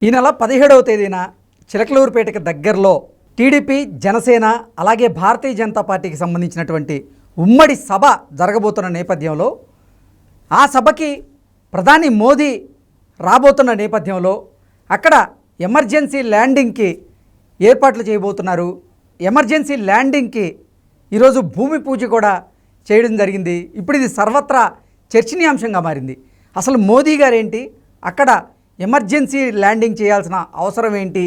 ఈ నెల 17వ తేదీన చిలకలూరుపేటకు దగ్గరలో టీడీపీ, జనసేన అలాగే భారతీయ జనతా పార్టీకి సంబంధించినటువంటి ఉమ్మడి సభ జరగబోతున్న నేపథ్యంలో ఆ సభకి ప్రధాని మోదీ రాబోతున్న నేపథ్యంలో అక్కడ ఎమర్జెన్సీ ల్యాండింగ్కి ఏర్పాట్లు చేయబోతున్నారు. ఎమర్జెన్సీ ల్యాండింగ్కి ఈరోజు భూమి పూజ కూడా చేయడం జరిగింది. ఇప్పుడు ఇది సర్వత్రా చర్చనీయాంశంగా మారింది. అసలు మోదీ గారు ఏంటి, అక్కడ ఎమర్జెన్సీ ల్యాండింగ్ చేయాల్సిన అవసరం ఏంటి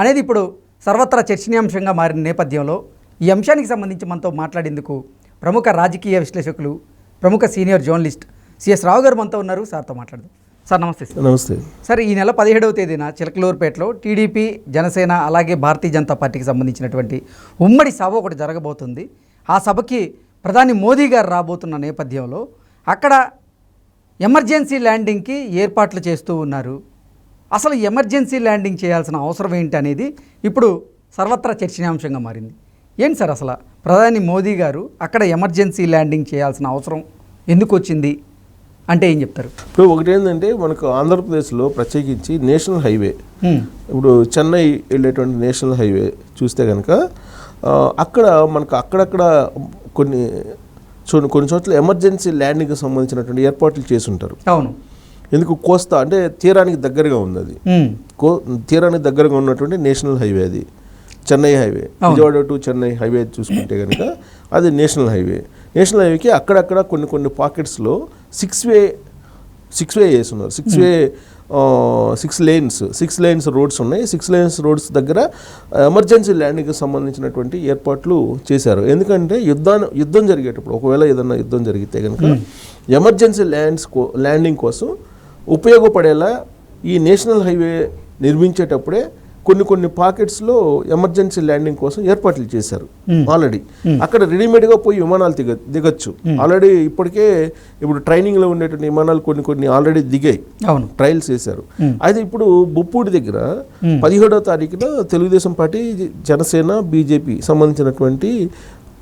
అనేది ఇప్పుడు సర్వత్రా చర్చనీయాంశంగా మారిన నేపథ్యంలో ఈ అంశానికి సంబంధించి మనతో మాట్లాడేందుకు ప్రముఖ రాజకీయ విశ్లేషకులు, ప్రముఖ సీనియర్ జర్నలిస్ట్ సిఎస్ రావు గారు మనతో ఉన్నారు. సార్తో మాట్లాడదాం. సార్ నమస్తే. నమస్తే సార్, ఈ నెల 17వ తేదీన చిలకలూరుపేటలో టీడీపీ, జనసేన అలాగే భారతీయ జనతా పార్టీకి సంబంధించినటువంటి ఉమ్మడి సభ ఒకటి జరగబోతుంది. ఆ సభకి ప్రధాని మోదీ గారు రాబోతున్న నేపథ్యంలో అక్కడ ఎమర్జెన్సీ ల్యాండింగ్కి ఏర్పాట్లు చేస్తూ ఉన్నారు. అసలు ఎమర్జెన్సీ ల్యాండింగ్ చేయాల్సిన అవసరం ఏంటి అనేది ఇప్పుడు సర్వత్రా చర్చనీయాంశంగా మారింది. ఏంటి సార్, అసలు ప్రధాని మోదీ గారు అక్కడ ఎమర్జెన్సీ ల్యాండింగ్ చేయాల్సిన అవసరం ఎందుకు వచ్చింది అంటే ఏం చెప్తారు? ఇప్పుడు ఒకటి ఏంటంటే, మనకు ఆంధ్రప్రదేశ్లో ప్రత్యేకించి నేషనల్ హైవే, ఇప్పుడు చెన్నై వెళ్ళేటువంటి నేషనల్ హైవే చూస్తే కనుక అక్కడ మనకు అక్కడక్కడ కొన్ని చోట్ల ఎమర్జెన్సీ ల్యాండింగ్కి సంబంధించినటువంటి ఏర్పాట్లు చేసి ఉంటారు. అవును. ఎందుకు? కోస్తా అంటే తీరానికి దగ్గరగా ఉంది. అది తీరానికి దగ్గరగా ఉన్నటువంటి నేషనల్ హైవే, అది Chennai highway, Vijayawada to Chennai highway చూసుకుంటే కనుక అది నేషనల్ హైవే. నేషనల్ హైవేకి అక్కడక్కడ కొన్ని పాకెట్స్లో సిక్స్ వే వేస్తున్నారు. సిక్స్ లేన్స్ రోడ్స్ ఉన్నాయి. 6 లేన్స్ రోడ్స్ దగ్గర ఎమర్జెన్సీ ల్యాండింగ్కి సంబంధించినటువంటి ఏర్పాట్లు చేశారు. ఎందుకంటే యుద్ధం జరిగేటప్పుడు, ఒకవేళ ఏదన్నా యుద్ధం జరిగితే కనుక ఎమర్జెన్సీ ల్యాండింగ్ కోసం ఉపయోగపడేలా ఈ నేషనల్ హైవే నిర్మించేటప్పుడే కొన్ని పాకెట్స్లో ఎమర్జెన్సీ ల్యాండింగ్ కోసం ఏర్పాట్లు చేశారు. ఆల్రెడీ అక్కడ రెడీమేడ్గా పోయి విమానాలు దిగచ్చు. ఆల్రెడీ ఇప్పుడు ట్రైనింగ్లో ఉండేటువంటి విమానాలు కొన్ని ఆల్రెడీ దిగాయి, ట్రయల్స్ చేశారు. అయితే ఇప్పుడు బొప్పూడి దగ్గర 17వ తారీఖున తెలుగుదేశం పార్టీ, జనసేన, బీజేపీ సంబంధించినటువంటి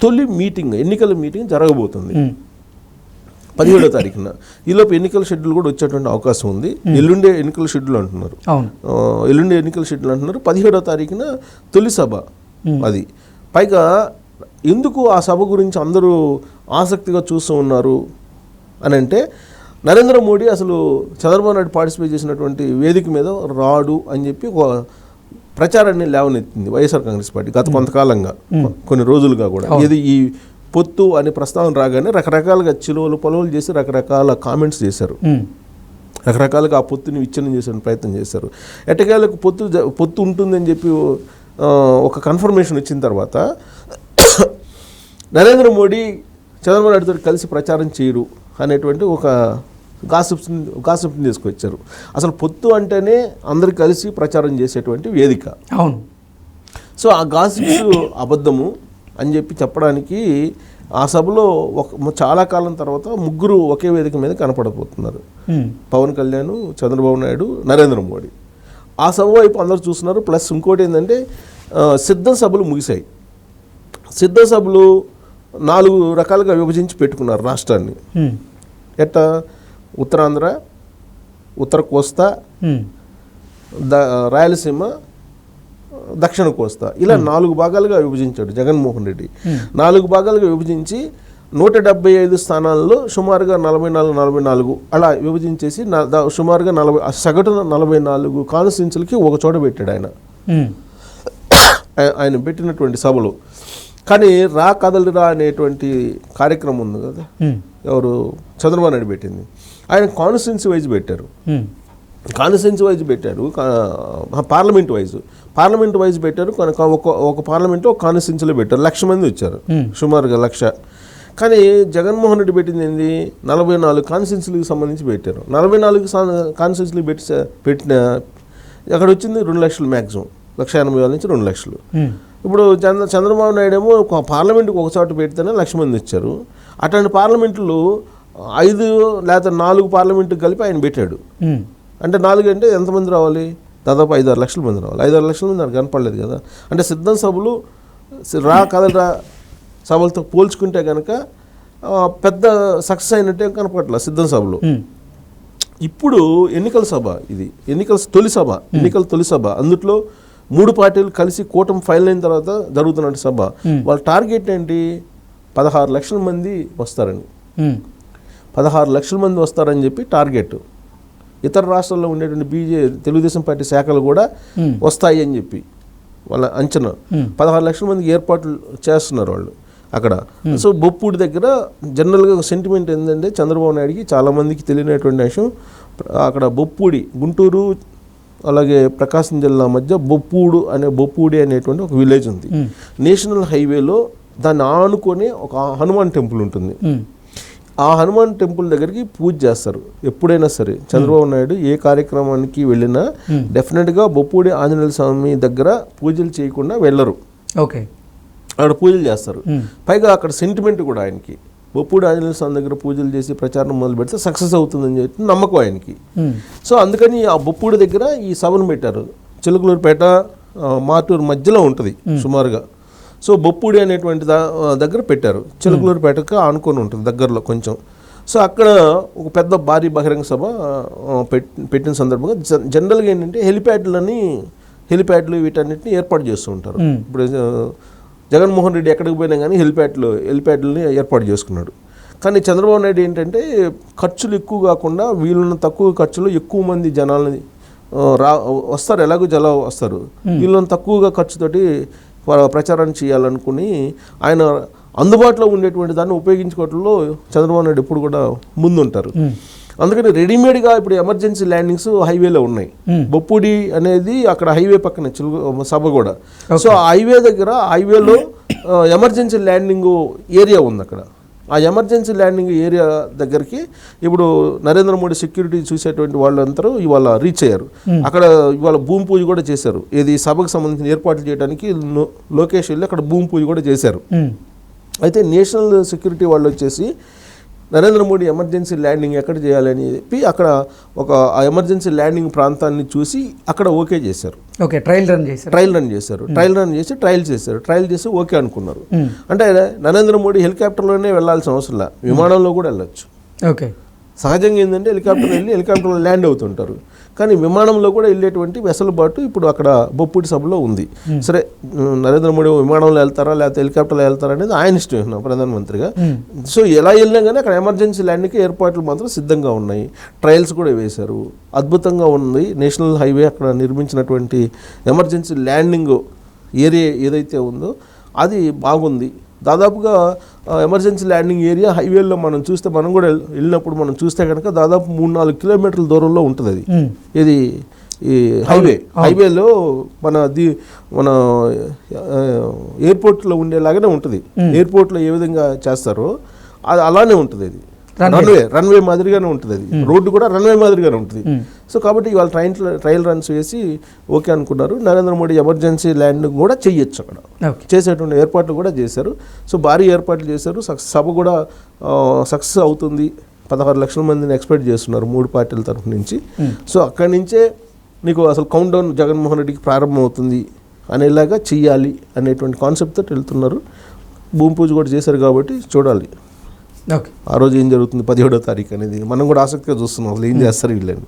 తొలి ఎన్నికల మీటింగ్ జరగబోతుంది 17వ తారీఖున. ఈలోపు ఎన్నికల షెడ్యూల్ కూడా వచ్చేటువంటి అవకాశం ఉంది. ఎల్లుండే ఎన్నికల షెడ్యూల్ అంటున్నారు. 17వ తారీఖున తొలి సభ అది. పైగా ఎందుకు ఆ సభ గురించి అందరూ ఆసక్తిగా చూస్తూ ఉన్నారు అని అంటే, నరేంద్ర మోడీ అసలు చంద్రబాబు నాయుడు పార్టిసిపేట్ చేసినటువంటి వేదిక మీద రాడు అని చెప్పి ఒక ప్రచారాన్ని లేవనెత్తింది వైఎస్ఆర్ కాంగ్రెస్ పార్టీ గత కొంతకాలంగా, కొన్ని రోజులుగా కూడా. ఇది ఈ పొత్తు అనే ప్రస్తావన రాగానే రకరకాలుగా పొలవులు చేసి రకరకాల కామెంట్స్ చేశారు. రకరకాలుగా ఆ పొత్తుని విచ్ఛిన్నం చేసే ప్రయత్నం చేశారు. ఎట్టకేలకు పొత్తు ఉంటుందని చెప్పి ఒక కన్ఫర్మేషన్ వచ్చిన తర్వాత నరేంద్ర మోడీ చంద్రబాబు నాయుడుతో కలిసి ప్రచారం చేయరు అనేటువంటి ఒక గాసిప్ని తీసుకొచ్చారు. అసలు పొత్తు అంటేనే అందరు కలిసి ప్రచారం చేసేటువంటి వేదిక. అవును. సో ఆ గాసిప్స్ అబద్ధము అని చెప్పి చెప్పడానికి ఆ సభలో చాలా కాలం తర్వాత ముగ్గురు ఒకే వేదిక మీద కనపడబోతున్నారు. పవన్ కళ్యాణ్, చంద్రబాబు నాయుడు, నరేంద్ర మోడీ. ఆ సభ వైపు అందరూ చూస్తున్నారు. ప్లస్ ఇంకోటి ఏంటంటే, సిద్ధం సభలు ముగిశాయి. సిద్ధం సభలు 4 రకాలుగా విభజించి పెట్టుకున్నారు రాష్ట్రాన్ని. ఎట్టా? ఉత్తరాంధ్ర, ఉత్తర కోస్తా, రాయలసీమ, దక్షిణ కోస్తా, ఇలా 4 భాగాలుగా విభజించాడు జగన్మోహన్ రెడ్డి. 4 భాగాలుగా విభజించి 175 స్థానాల్లో సుమారుగా 44 అలా విభజించేసి సుమారుగా సగటున 44 కాన్స్టిట్యున్సీలకి ఒక చోట పెట్టాడు ఆయన పెట్టినటువంటి సభలో. కానీ కదలిరా అనేటువంటి కార్యక్రమం ఉంది కదా, ఎవరు? చంద్రబాబు నాయుడు పెట్టింది. ఆయన కాన్స్టిట్యున్సీ వైజ్ పెట్టారు. పార్లమెంట్ వైజ్ పెట్టారు. ఒక పార్లమెంట్లో ఒక కాన్స్టిట్యున్సీలో పెట్టారు. 1,00,000 మంది వచ్చారు, సుమారుగా 1,00,000. కానీ జగన్మోహన్ రెడ్డి పెట్టింది ఏంది? 44 కాన్స్టిట్యున్సీలకు సంబంధించి పెట్టారు. 44 కాన్స్టిట్యున్సీలకు పెట్టిన అక్కడ వచ్చింది 2,00,000 మ్యాక్సిమం, 1,80,000 నుంచి 2,00,000. ఇప్పుడు చంద్రబాబు నాయుడు ఏమో పార్లమెంట్కి ఒక చోట పెడితేనే 1,00,000 మంది వచ్చారు. అట్లాంటి పార్లమెంట్లు 5 లేదా 4 పార్లమెంట్కి కలిపి ఆయన పెట్టాడు. అంటే 4 అంటే ఎంతమంది రావాలి? దాదాపు 5-6 లక్షల మంది రావాలి. 5-6 లక్షల మంది నాకు కనపడలేదు కదా. అంటే సిద్ధం సభలు కదలరా సభలతో పోల్చుకుంటే కనుక పెద్ద సక్సెస్ అయినట్టే కనపడట్ల సిద్ధం సభలు. ఇప్పుడు ఎన్నికల సభ, ఇది ఎన్నికల తొలి సభ. అందుట్లో 3 పార్టీలు కలిసి కూటమి ఫైనల్ అయిన తర్వాత జరుగుతున్న సభ. వాళ్ళ టార్గెట్ ఏంటి? 16 లక్షల మంది వస్తారని. 16 లక్షల మంది వస్తారని చెప్పి టార్గెట్. ఇతర రాష్ట్రాల్లో ఉండేటువంటి తెలుగుదేశం పార్టీ శాఖలు కూడా వస్తాయి అని చెప్పి వాళ్ళ అంచనా. 16 లక్షల మందికి ఏర్పాట్లు చేస్తున్నారు వాళ్ళు అక్కడ. సో బొప్పూడి దగ్గర జనరల్గా సెంటిమెంట్ ఏంటంటే చంద్రబాబు నాయుడికి చాలామందికి తెలియనటువంటి విషయం, అక్కడ బొప్పూడి, గుంటూరు అలాగే ప్రకాశం జిల్లా మధ్య బొప్పూడి అనేటువంటి ఒక విలేజ్ ఉంది. నేషనల్ హైవేలో దాన్ని ఆనుకొని ఒక హనుమాన్ టెంపుల్ ఉంటుంది. ఆ హనుమాన్ టెంపుల్ దగ్గరికి పూజ చేస్తారు ఎప్పుడైనా సరే. చంద్రబాబు నాయుడు ఏ కార్యక్రమానికి వెళ్ళినా డెఫినెట్గా బొప్పూడి ఆంజనేయ స్వామి దగ్గర పూజలు చేయకుండా వెళ్ళరు. ఓకే, అక్కడ పూజలు చేస్తారు. పైగా అక్కడ సెంటిమెంట్ కూడా ఆయనకి, బొప్పూడి ఆంజనేయ స్వామి దగ్గర పూజలు చేసి ప్రచారం మొదలు పెడితే సక్సెస్ అవుతుందని చెప్పి నమ్మకం ఆయనకి. సో అందుకని ఆ బొప్పూడి దగ్గర ఈ సభను పెట్టారు. చిలకలూరుపేట మార్టూరు మధ్యలో ఉంటుంది సుమారుగా. సో బొప్పూడి అనేటువంటి దగ్గర పెట్టారు. చిలకలూరుపేటకు ఆనుకొని ఉంటుంది దగ్గరలో కొంచెం. సో అక్కడ ఒక పెద్ద భారీ బహిరంగ సభ పెట్టిన సందర్భంగా జనరల్గా ఏంటంటే హెలిప్యాడ్లు వీటన్నిటిని ఏర్పాటు చేస్తూ ఉంటారు. ఇప్పుడు జగన్మోహన్ రెడ్డి ఎక్కడికి పోయినా కానీ హెలిప్యాడ్లని ఏర్పాటు చేసుకున్నాడు. కానీ చంద్రబాబు నాయుడు ఏంటంటే ఖర్చులు ఎక్కువ కాకుండా వీళ్ళన్న తక్కువ ఖర్చులో ఎక్కువ మంది జనాలని వస్తారు, ఎలాగో వస్తారు, వీళ్ళని తక్కువగా ఖర్చుతోటి ప్రచారాన్ని చేయాలనుకుని ఆయన అందుబాటులో ఉండేటువంటి దాన్ని ఉపయోగించుకోవడంలో చంద్రబాబు నాయుడు ఎప్పుడు కూడా ముందుంటారు. అందుకని రెడీమేడ్గా ఇప్పుడు ఎమర్జెన్సీ ల్యాండింగ్స్ హైవేలో ఉన్నాయి. బొప్పూడి అనేది అక్కడ హైవే పక్కన సభ కూడా. సో ఆ హైవేలో ఎమర్జెన్సీ ల్యాండింగ్ ఏరియా ఉంది అక్కడ. ఆ ఎమర్జెన్సీ ల్యాండింగ్ ఏరియా దగ్గరికి ఇప్పుడు నరేంద్ర మోడీ సెక్యూరిటీ చూసేటువంటి వాళ్ళందరూ ఇవాళ రీచ్ అయ్యారు. అక్కడ ఇవాళ భూమి పూజ కూడా చేశారు. ఇది సభకు సంబంధించిన ఏర్పాట్లు చేయడానికి లోకేష్ వెళ్ళి అక్కడ భూమి పూజ కూడా చేశారు. అయితే నేషనల్ సెక్యూరిటీ వాళ్ళు వచ్చేసి నరేంద్ర మోడీ ఎమర్జెన్సీ ల్యాండింగ్ ఎక్కడ చేయాలని చెప్పి అక్కడ ఆ ఎమర్జెన్సీ ల్యాండింగ్ ప్రాంతాన్ని చూసి అక్కడ ఓకే చేశారు. ఓకే, ట్రయల్ రన్ చేశారు. ట్రయల్ చేసి ఓకే అనుకున్నారు. అంటే నరేంద్ర మోడీ హెలికాప్టర్లోనే వెళ్ళాల్సిన అవసరం లేదు, విమానంలో కూడా వెళ్ళొచ్చు. ఓకే, సహజంగా ఏంటంటే హెలికాప్టర్లో ల్యాండ్ అవుతుంటారు. కానీ విమానంలో కూడా వెళ్ళేటువంటి వెసులుబాటు ఇప్పుడు అక్కడ బొప్పూడి సభలో ఉంది. సరే, నరేంద్ర మోడీ విమానంలో వెళ్తారా లేకపోతే హెలికాప్టర్లో వెళ్తారా అనేది ఆయన ఇష్టం ప్రధానమంత్రిగా. సో ఎలా వెళ్ళినా కానీ అక్కడ ఎమర్జెన్సీ ల్యాండింగ్కి ఏర్పాట్లు మాత్రం సిద్ధంగా ఉన్నాయి. ట్రయల్స్ కూడా వేశారు. అద్భుతంగా ఉంది. నేషనల్ హైవే అక్కడ నిర్మించినటువంటి ఎమర్జెన్సీ ల్యాండింగ్ ఏరియా ఏదైతే ఉందో అది బాగుంది. దాదాపుగా ఎమర్జెన్సీ ల్యాండింగ్ ఏరియా హైవేలో మనం కూడా వెళ్ళినప్పుడు మనం చూస్తే కనుక దాదాపు 3-4 కిలోమీటర్ల దూరంలో ఉంటుంది అది. ఇది ఈ హైవేలో మన ఎయిర్పోర్ట్లో ఉండేలాగానే ఉంటుంది. ఎయిర్పోర్ట్లో ఏ విధంగా చేస్తారో అది అలానే ఉంటుంది. అది రన్వే మాదిరిగానే ఉంటుంది. అది రోడ్డు కూడా రన్వే మాదిరిగానే ఉంటుంది. సో కాబట్టి ఇవాళ ట్రయల్ రన్స్ వేసి ఓకే అనుకున్నారు. నరేంద్ర మోడీ ఎమర్జెన్సీ ల్యాండింగ్ కూడా చెయ్యొచ్చు అక్కడ. చేసేటువంటి ఏర్పాట్లు కూడా చేశారు. సో భారీ ఏర్పాట్లు చేశారు. సభ కూడా సక్సెస్ అవుతుంది. 16 లక్షల మందిని ఎక్స్పెక్ట్ చేస్తున్నారు 3 పార్టీల తరఫు నుంచి. సో అక్కడి నుంచే నీకు అసలు కౌంట్ డౌన్ జగన్మోహన్ రెడ్డికి ప్రారంభం అవుతుంది అనేలాగా చెయ్యాలి అనేటువంటి కాన్సెప్ట్తో వెళ్తున్నారు. భూమి పూజ కూడా చేశారు కాబట్టి చూడాలి ఆ రోజు ఏం జరుగుతుంది 17వ తారీఖు అనేది. మనం కూడా ఆసక్తిగా చూస్తున్నాం అసలు ఏం చేస్తారు వీళ్ళని.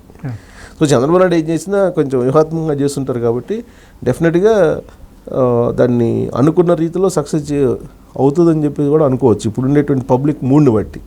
సో చంద్రబాబు నాయుడు ఏం చేసినా కొంచెం వ్యూహాత్మకంగా చేస్తుంటారు కాబట్టి డెఫినెట్గా దాన్ని అనుకున్న రీతిలో సక్సెస్ అవుతుందని చెప్పి కూడా అనుకోవచ్చు ఇప్పుడు ఉండేటువంటి పబ్లిక్ మూడ్ని బట్టి.